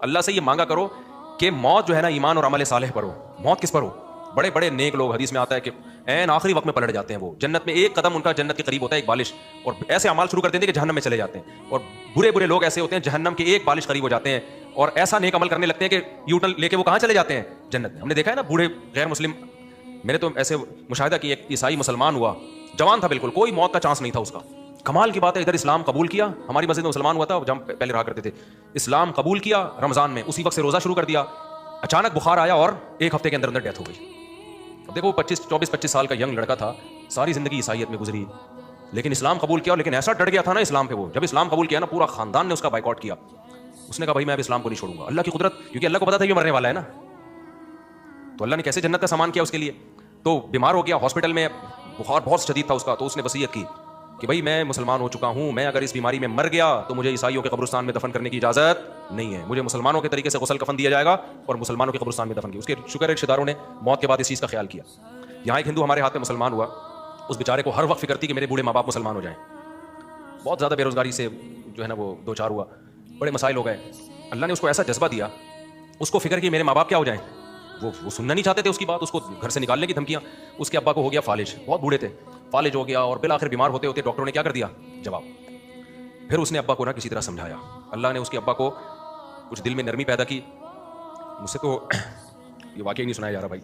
اللہ سے یہ مانگا کرو کہ موت جو ہے نا ایمان اور عمل صالح پر ہو. موت کس پر ہو؟ بڑے بڑے نیک لوگ حدیث میں آتا ہے کہ عین آخری وقت میں پلٹ جاتے ہیں، وہ جنت میں ایک قدم ان کا جنت کے قریب ہوتا ہے، ایک بالش، اور ایسے اعمال شروع کر دیتے ہیں کہ جہنم میں چلے جاتے ہیں. اور برے برے لوگ ایسے ہوتے ہیں جہنم کے ایک بالش قریب ہو جاتے ہیں اور ایسا نیک عمل کرنے لگتے ہیں کہ یو ٹرن لے کے وہ کہاں چلے جاتے ہیں؟ جنت میں. ہم نے دیکھا ہے نا بوڑھے غیر مسلم، میں نے تو ایسے مشاہدہ کیا، ایک عیسائی مسلمان ہوا، جوان تھا بالکل، کوئی موت کا چانس نہیں تھا اس کا. کمال کی بات ہے، ادھر اسلام قبول کیا، ہماری مسجد میں مسلمان ہوا تھا جب ہم پہلے رہا کرتے تھے، اسلام قبول کیا رمضان میں، اسی وقت سے روزہ شروع کر دیا، اچانک بخار آیا اور ایک ہفتے کے اندر اندر ڈیتھ ہو گئی. اب دیکھو 24-25 سال کا ینگ لڑکا تھا، ساری زندگی عیسائیت میں گزری، لیکن اسلام قبول کیا. لیکن ایسا ڈٹ گیا تھا نا اسلام پہ، وہ جب اسلام قبول کیا نا پورا خاندان نے اس کا بائیکاٹ کیا. اس نے کہا بھائی میں اب اسلام کو نہیں چھوڑوں گا. اللہ کی قدرت، کیونکہ اللہ کو پتا تھا یہ مرنے والا ہے نا، تو اللہ نے کیسے جنت کا سامان کیا اس کے لیے. تو بیمار ہو گیا ہاسپٹل میں، بخار بہت شدید تھا اس کا، تو اس نے وصیت کی کہ بھائی میں مسلمان ہو چکا ہوں، میں اگر اس بیماری میں مر گیا تو مجھے عیسائیوں کے قبرستان میں دفن کرنے کی اجازت نہیں ہے، مجھے مسلمانوں کے طریقے سے غسل کفن دیا جائے گا اور مسلمانوں کے قبرستان میں دفن کیا. اس کے شکر رشتہ داروں نے موت کے بعد اس چیز کا خیال کیا. یہاں ایک ہندو ہمارے ہاتھ میں مسلمان ہوا، اس بیچارے کو ہر وقت فکر تھی کہ میرے بوڑھے ماں باپ مسلمان ہو جائیں. بہت زیادہ بے روزگاری سے جو ہے نا وہ دو چار ہوا، بڑے مسائل ہو گئے. اللہ نے اس کو ایسا جذبہ دیا، اس کو فکر کہ میرے ماں باپ کیا ہو جائیں. وہ سننا نہیں چاہتے تھے اس کی بات، اس کو گھر سے نکالنے کی دھمکیاں. اس کے ابا کو ہو گیا فالج، بہت بوڑھے تھے، فالج ہو گیا اور بالآخر بیمار ہوتے ہوتے ڈاکٹروں نے کیا کر دیا جواب. پھر اس نے ابا کو نا کسی طرح سمجھایا، اللہ نے اس کے ابا کو کچھ دل میں نرمی پیدا کی. مجھ سے تو یہ واقعہ نہیں سنایا جا رہا بھائی،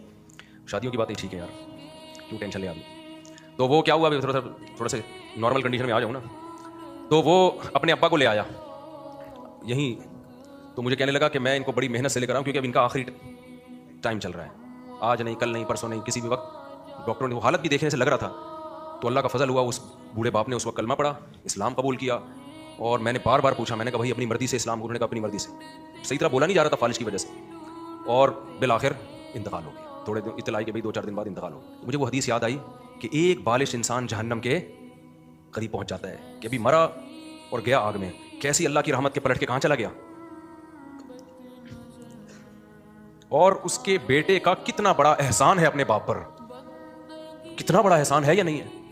شادیوں کی باتیں ٹھیک ہے یار، کیوں ٹینشن لے آدمی. تو وہ کیا ہوا، تھوڑا سا نارمل کنڈیشن میں آ جاؤں نا، تو وہ اپنے ابا کو لے آیا یہیں. تو مجھے کہنے لگا کہ میں ان کو بڑی محنت سے لے کر آؤں کیونکہ اب ان کا آخری ٹائم چل رہا ہے، آج نہیں کل نہیں پرسوں نہیں کسی بھی وقت. ڈاکٹروں نے وہ حالت بھی دیکھنے سے لگ رہا تھا. تو اللہ کا فضل ہوا، اس بوڑھے باپ نے اس وقت کلمہ پڑھا، اسلام قبول کیا. اور میں نے بار بار پوچھا، میں نے کہا بھائی اپنی مرضی سے اسلام قبول، نے کہا اپنی مرضی سے. صحیح طرح بولا نہیں جا رہا تھا فالج کی وجہ سے، اور بالآخر انتقال ہو گیا. تھوڑے دن اطلاع آئی کہ بھائی 2-4 دن بعد انتقال ہو گیا. مجھے وہ حدیث یاد آئی کہ ایک بالش انسان جہنم کے قریب پہنچ جاتا ہے، کہ ابھی مرا اور گیا آگ میں، کیسی اللہ کی رحمت کے پلٹ کے کہاں چلا گیا. اور اس کے بیٹے کا کتنا بڑا احسان ہے اپنے باپ پر، کتنا بڑا احسان ہے یا نہیں ہے.